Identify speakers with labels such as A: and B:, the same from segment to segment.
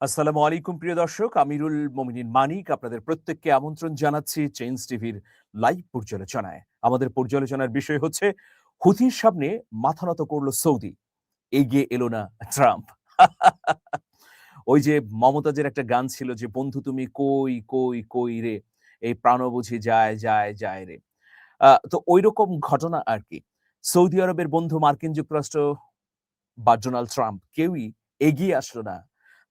A: আসসালামু আলাইকুম প্রিয় দর্শক, আমিরুল মোমিনিন মানিক আপনাদের প্রত্যেককে আমন্ত্রণ জানাচ্ছি চেঞ্জ টিভির লাইভ পর্যালোচনায়। আমাদের পর্যালোচনার বিষয় হচ্ছে হুথির সামনে মাথা নত করল সৌদি, এগিয়ে এলো না ট্রাম্প। ওই যে মমতাজের একটা গান ছিল যে, বন্ধু তুমি কই কই কই রে, এই প্রাণ বুঝি যায় যায় যায় রে। তো ঐরকম ঘটনা আর কি। সৌদি আরবের বন্ধু মার্কিন যুক্তরাষ্ট্র বা ডোনাল্ড ট্রাম্প কেউই এগিয়ে আসলো না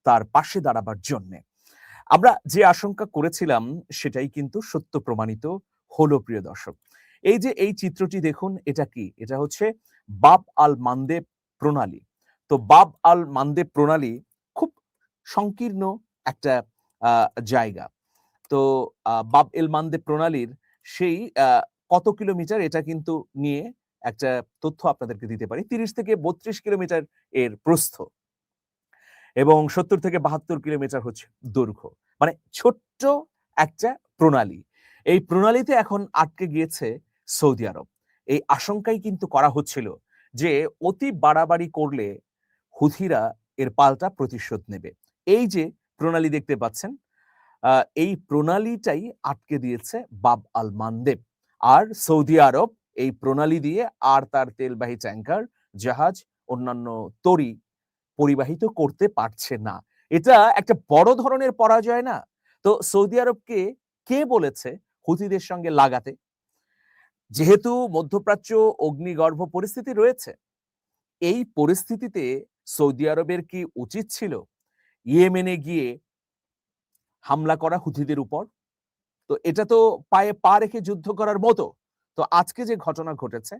A: তার পাশে দাঁড়াবার জন্যে। আমরা যে আশঙ্কা করেছিলাম সেটাই কিন্তু সত্য প্রমাণিত হলো প্রিয় দর্শক। এই যে এই চিত্রটি দেখুন, এটা কি? এটা হচ্ছে বাব আল মানদেব প্রণালী। তো বাব আল মানদেব প্রণালী খুব সংকীর্ণ একটা আ জায়গা। তো বাব এল মানদেব প্রণালীর সেই কত কিলোমিটার এটা কিন্তু নিয়ে একটা তথ্য আপনাদেরকে দিতে পারি। ৩০ থেকে ৩২ কিলোমিটার এর প্রস্থ। এবং ৭০ থেকে ৭২ কিলোমিটার হচ্ছে দৈর্ঘ্য। মানে ছোট্ট একটা প্রণালী। এই প্রণালীতে এখন আটকে গিয়েছে সৌদি আরব। এই আশঙ্কাই কিন্তু করা হচ্ছিল যে অতি বাড়াবাড়ি করলে হুথিরা এর পাল্টা প্রতিশোধ নেবে। এই যে প্রণালী দেখতে পাচ্ছেন, আ এই প্রণালীটাই আটকে দিয়েছে বাব আল মানদেব। আর সৌদি আরব এই প্রণালী দিয়ে আর তার তেলবাহী ট্যাংকার, জাহাজ, অন্যান্য তরী পরিবাহিত করতে পারছে না। এটা একটা বড় ধরনের পরাজয় না? তো সৌদি আরবকে কে বলেছে হুথিদের সঙ্গে লাগাতে? যেহেতু মধ্যপ্রাচ্য অগ্নিগর্ভ পরিস্থিতি রয়েছে, এই পরিস্থিতিতে সৌদি আরবের কি উচিত ছিল ইয়েমেনে গিয়ে হামলা করা হুথিদের উপর? তো এটা তো পায়ে পা রেখে যুদ্ধ করার মতো। তো আজকে যে ঘটনা ঘটেছে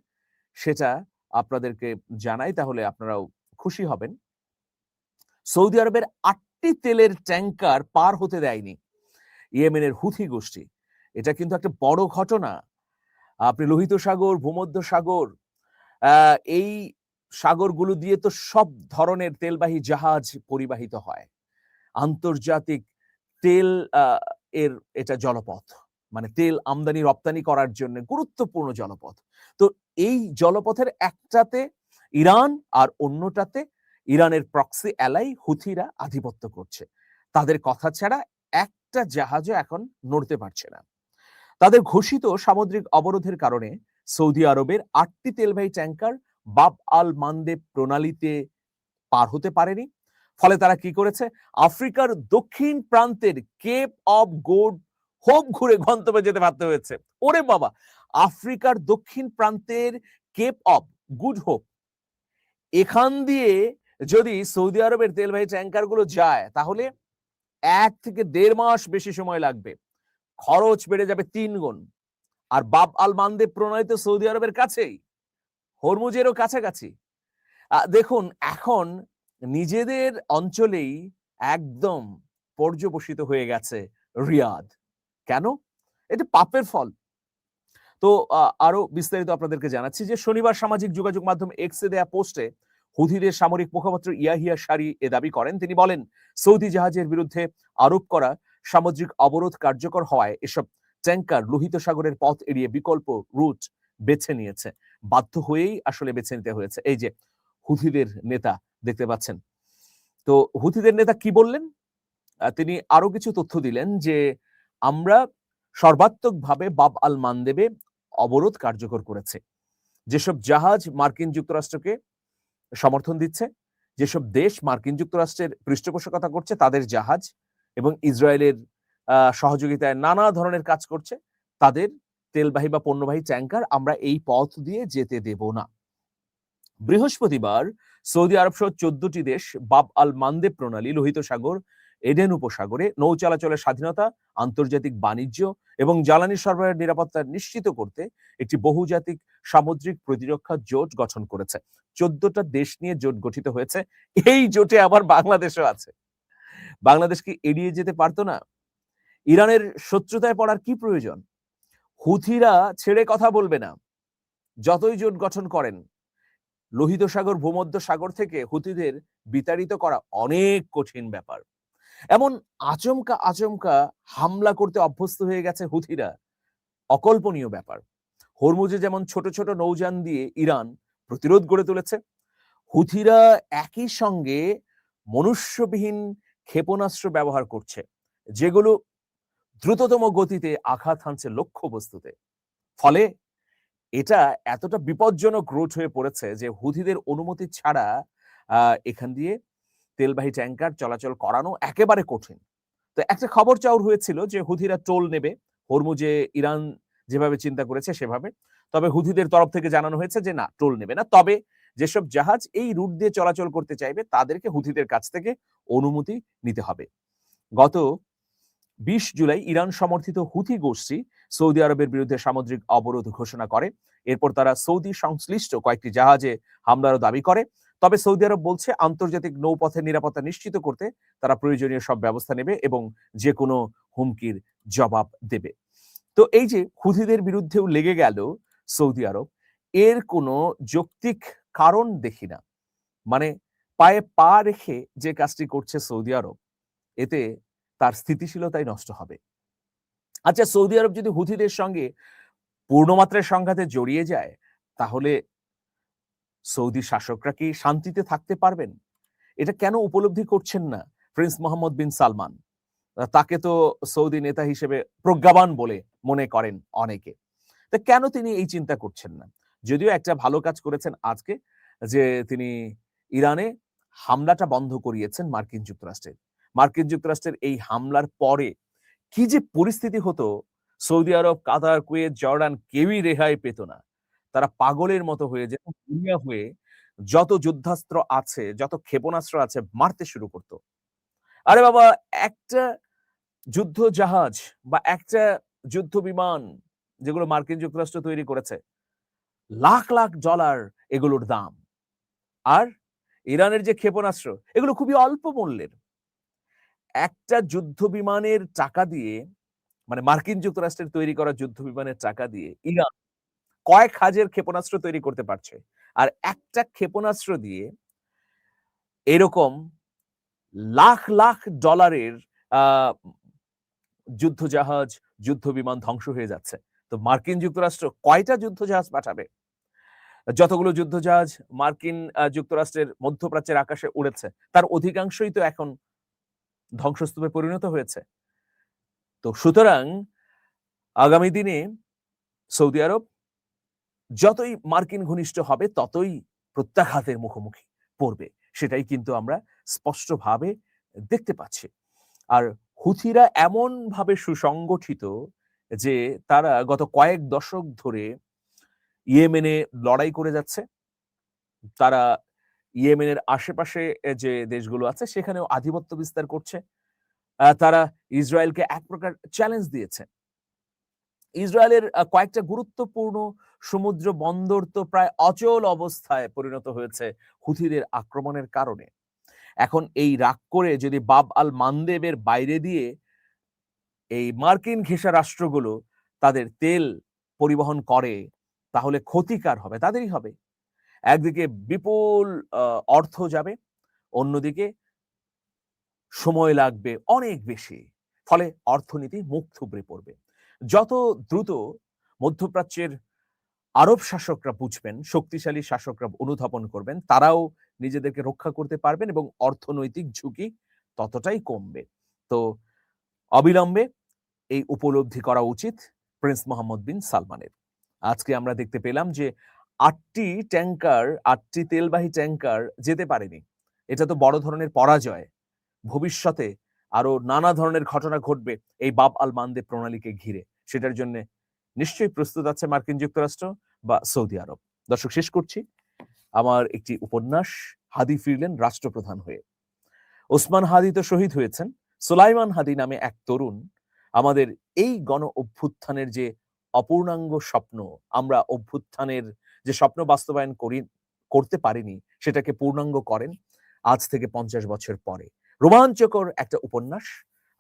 A: সেটা আপনাদেরকে জানাই, তাহলে আপনারাও খুশি হবেন। সৌদি আরবের ৮ টি তেলের ট্যাংকার পার হতে দেয়নি ইয়েমেনের হুথি গোষ্ঠী। এটা কিন্তু একটা বড় ঘটনা। আপনি লোহিত সাগর, ভূমধ্য সাগর, আ এই সাগরগুলো দিয়ে তো সব ধরনের তেলবাহী জাহাজ পরিবাহিত হয়। আন্তর্জাতিক তেল আ এর এটা জলপথ। মানে তেল আমদানি রপ্তানি করার জন্য গুরুত্বপূর্ণ জলপথ। তো এই জলপথের একটাতে ইরান আর অন্যটাতে ইরানের প্রক্সি অ্যালাই হুথিরা আধিপত্য করছে। তাদের কথা ছাড়া একটা জাহাজও এখন নড়তে পারছে না। তাদের ঘোষিত সামুদ্রিক অবরোধের কারণে সৌদি আরবের ৮ টি তেলবাহী ট্যাংকার বাব আল মানদেব প্রণালীতে পার হতে পারেনি। ফলে তারা কি করেছে? আফ্রিকার দক্ষিণ প্রান্তের কেপ অফ গুড হোপ ঘুরে গন্তব্যে যেতে বাধ্য হয়েছে। ওরে বাবা! আফ্রিকার দক্ষিণ প্রান্তের কেপ অফ গুড হোপ, এখান দিয়ে যদি সৌদি আরবের তেলবাহী ট্যাংকার গুলো যায়, তাহলে ১ থেকে ১.৫ মাস বেশি সময় লাগবে। খরচ বেড়ে যাবে ৩ গুণ। আর বাব আল মানদেব প্রণালী তো সৌদি আরবের কাছেই, হরমুজেরও কাছাকাছি। দেখুন, এখন নিজেদের অঞ্চলেই একদম পর্যবসিত হয়ে গেছে রিয়াদ। কেন? এটা পাপের ফল। তো আরো বিস্তারিত আপনাদেরকে জানাচ্ছি যে, শনিবার সামাজিক যোগাযোগ মাধ্যম এক্সে দেয়া পোস্টে হুথিদের সামরিক মুখপাত্র ইয়াহিয়া সারি এ দাবি করেন। তিনি বলেন, সৌদি জাহাজের বিরুদ্ধে আরোপ করা সামুদ্রিক অবরোধ কার্যকর হওয়ায় এসব ট্যাংকার লোহিত সাগরের পথ এড়িয়ে বিকল্প রুট বেছে নিয়েছে। বাধ্য হয়েই আসলে বেছে নিতে হয়েছে। এই যে হুথিদের নেতা দেখতে পাচ্ছেন। তো হুথিদের নেতা কি বললেন? তিনি আরো কিছু তথ্য দিলেন যে, আমরা সর্বাত্মকভাবে বাব আল মানদেবে অবরোধ কার্যকর করেছে। যেসব জাহাজ মার্কিন যুক্তরাষ্ট্রকে সমর্থন দিচ্ছে, যেসব দেশ মার্কিন যুক্তরাষ্ট্রের পৃষ্ঠপোষকতা করছে তাদের জাহাজ এবং ইসরায়েলের সহযোগিতায় নানা ধরনের কাজ করছে, তাদের তেলবাহী বা পণ্যবাহী ট্যাংকার আমরা এই পথ দিয়ে যেতে দেব না। বৃহস্পতিবার সৌদি আরব সহ ১৪ টি দেশ বাব আল মানদেব প্রণালী, লোহিত সাগর, এডেন উপসাগরে নৌ চলাচলের স্বাধীনতা, আন্তর্জাতিক বাণিজ্য এবং জ্বালানি সরবরাহের নিরাপত্তা নিশ্চিত করতে একটি বহুজাতিক সামুদ্রিক প্রতিরক্ষা জোট গঠন করেছে। ১৪টা দেশ নিয়ে জোট গঠিত হয়েছে। এই জোটে আবার বাংলাদেশও আছে। বাংলাদেশ কি এড়িয়ে যেতে পারতো না? ইরানের শত্রুতায় পড়ার কি প্রয়োজন? হুথিরা ছেড়ে কথা বলবে না, যতই জোট গঠন করেন। লোহিত সাগর, ভূমধ্য সাগর থেকে হুথিদের বিতাড়িত করা অনেক কঠিন ব্যাপার। এমন আচমকা আচমকা হামলা করতে অভ্যস্ত হয়ে গেছে হুথিরা, অকল্পনীয় ব্যাপার। হরমুজে যেমন ছোট ছোট নৌযান দিয়ে ইরান প্রতিরোধ গড়ে তুলেছে, হুথিরা একই সঙ্গে মনুষ্যবিহীন ক্ষেপণাস্ত্র ব্যবহার করছে, যেগুলো দ্রুততম গতিতে আঘাত হানছে লক্ষ্যবস্তুতে। ফলে এটা এতটা বিপজ্জনক রুট হয়ে পড়েছে যে হুথিদের অনুমতি ছাড়া এখান দিয়ে তেলবাহী ট্যাংকার চলাচল করানো একেবারে কঠিন। তো একটা খবর চাউর হয়েছিল যে হুথিরা টোল নেবে হরমুজে, ইরান যেভাবে চিন্তা করেছে সেভাবে। তবে হুথিদের তরফ থেকে জানানো হয়েছে যে না, টোল নেবে না। তবে যেসব জাহাজ এই রুট দিয়ে চলাচল করতে চাইবে তাদেরকে হুথিদের কাছ থেকে অনুমতি নিতে হবে। গত 20 জুলাই ইরান সমর্থিত হুথি গোষ্ঠী সৌদি আরবের বিরুদ্ধে সামুদ্রিক অবরোধ ঘোষণা করে। এরপর তারা সৌদি সংশ্লিষ্ট কয়েকটি জাহাজে হামলারও দাবি করে। তবে সৌদি আরব বলছে আন্তর্জাতিক নৌপথের নিরাপত্তা নিশ্চিত করতে তারা প্রয়োজনীয় সব ব্যবস্থা নেবে এবং যে কোনো হুমকির জবাব দেবে। তো এই যে হুথিদের বিরুদ্ধেও লেগে গেল সৌদি আরব, এর কোনো যৌক্তিক কারণ দেখি না। মানে পায়ে পা রেখে যে কাজটি করছে সৌদি আরব, এতে তার স্থিতিশীলতাই নষ্ট হবে। আচ্ছা, সৌদি আরব যদি হুথিদের সঙ্গে পূর্ণমাত্রায় সংঘাতে জড়িয়ে যায়, তাহলে সৌদি শাসকরা কি শান্তিতে থাকতে পারবেন? এটা কেন উপলব্ধি করছেন না প্রিন্স মোহাম্মদ বিন সালমান? তাকে তো সৌদি নেতা হিসেবে প্রজ্ঞাবান বলে মনে করেন অনেকে। তা কেন তিনি এই চিন্তা করছেন না? যদিও একটা ভালো কাজ করেছেন আজকে, যে তিনি ইরানে হামলাটা বন্ধ করিয়েছেন মার্কিন যুক্তরাষ্ট্রের। মার্কিন যুক্তরাষ্ট্রের এই হামলার পরে কি যে পরিস্থিতি হতো, সৌদি আরব, কাতার, কুয়েত, জর্ডান কেউই রেহাই পেত না। তারা পাগলের মতো হয়ে যেত, দুনিয়া হয়ে যত যুদ্ধাস্ত্র আছে, যত ক্ষেপণাস্ত্র আছে মারতে শুরু করত। আরে বাবা, একটা যুদ্ধ জাহাজ বা একটা যুদ্ধ বিমান যেগুলো মার্কিন যুক্তরাষ্ট্র তৈরি করেছে, লাখ লাখ ডলার এগুলোর দাম। আর ইরানের যে ক্ষেপণাস্ত্র, এগুলো খুবই অল্প মূল্যের। একটা যুদ্ধ বিমানের টাকা দিয়ে, মানে মার্কিন যুক্তরাষ্ট্রের তৈরি করা যুদ্ধ বিমানের টাকা দিয়ে ইরান কয়েক হাজার ক্ষেপণাস্ত্র তৈরি করতে পারছে। আর একটা ক্ষেপণাস্ত্র দিয়ে এরকম লাখ লাখ ডলারের আহ যুদ্ধ জাহাজ, যুদ্ধ বিমান ধ্বংস হয়ে যাচ্ছে। তো মার্কিন যুক্তরাষ্ট্র কয়টা যুদ্ধ জাহাজ পাঠাবে? যতগুলো যুদ্ধ জাহাজ মার্কিন যুক্তরাষ্ট্রের মধ্যপ্রাচ্যের আকাশে উড়েছে, তার অধিকাংশই তো এখন ধ্বংসস্তূপে পরিণত হয়েছে। তো সুতরাং আগামী দিনে সৌদি আরব যতই মার্কিন ঘনিষ্ঠ হবে ততই প্রত্যাঘাতের মুখোমুখি পড়বে। সেটাই কিন্তু আমরা স্পষ্টভাবে দেখতে পাচ্ছি। আর হুথিরা এমনভাবে সুসংগঠিত যে তারা গত কয়েক দশক ধরে ইয়েমেনে লড়াই করে যাচ্ছে। তারা ইয়েমেনের আশেপাশে যে দেশগুলো আছে সেখানেও আধিপত্য বিস্তার করছে। তারা ইসরায়েলকে এক প্রকার চ্যালেঞ্জ দিয়েছে। ইসরায়েলের কয়েকটা গুরুত্বপূর্ণ সমুদ্র বন্দর তো প্রায় অচল অবস্থায় পরিণত হয়েছে হুথিদের আক্রমণের কারণে। এখন এই রাগ করে যদি বাব আল মানদেবের বাইরে দিয়ে এই মার্কিন ঘেঁষা রাষ্ট্রগুলো তাদের তেল পরিবহন করে, তাহলে ক্ষতি কার হবে? তাদেরই হবে। একদিকে বিপুল অর্থ যাবে, অন্যদিকে সময় লাগবে অনেক বেশি। ফলে অর্থনীতি মুখ থুবড়ে পড়বে। যত দ্রুত মধ্যপ্রাচ্যের আরব শাসকরা বুঝবেন, শক্তিশালী শাসকরা অনুধাবন করবেন, তারাও নিজেদেরকে রক্ষা করতে পারবেন এবং অর্থনৈতিক ঝুঁকি ততটাই কমবে। তো অবিলম্বে এই উপলব্ধি করা উচিত প্রিন্স মোহাম্মদ বিন সালমানের। আজকে আমরা দেখতে পেলাম যে ৮টি তেলবাহী ট্যাংকার যেতে পারেনি। এটা তো বড় ধরনের পরাজয়। ভবিষ্যতে আরো নানা ধরনের ঘটনা ঘটবে এই বাব আল মানদেব প্রণালীকে ঘিরে। সেটার জন্য নিশ্চয়ই প্রস্তুত আছে মার্কিন যুক্তরাষ্ট্র বা সৌদি আরব। দর্শক, শেষ করছি আমার একটি উপন্যাস, হাদি ফিরলেন রাষ্ট্রপ্রধান হয়ে। ওসমান হাদি তো শহীদ হয়েছেন, সুলাইমান হাদি নামে এক তরুণ আমাদের এই গণ অভ্যুত্থানের যে অপূর্ণাঙ্গ স্বপ্ন, আমরা অভ্যুত্থানের যে স্বপ্ন বাস্তবায়ন করতে পারিনি, সেটাকে পূর্ণাঙ্গ করেন আজ থেকে 50 বছর পরে। রোমাঞ্চকর একটা উপন্যাস।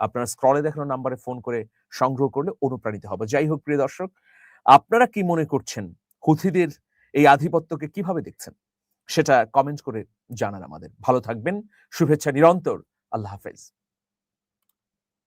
A: আপনারা স্ক্রলে দেখানো নাম্বারে ফোন করে সংগ্রহ করলে অনুপ্রাণিত হবে। যাই হোক প্রিয় দর্শক, আপনারা কি মনে করছেন? হুথিদের এই আধিপত্যকে কিভাবে দেখছেন? সেটা কমেন্ট করে জানান আমাদের। ভালো থাকবেন, শুভেচ্ছা নিরন্তর। আল্লাহ হাফেজ।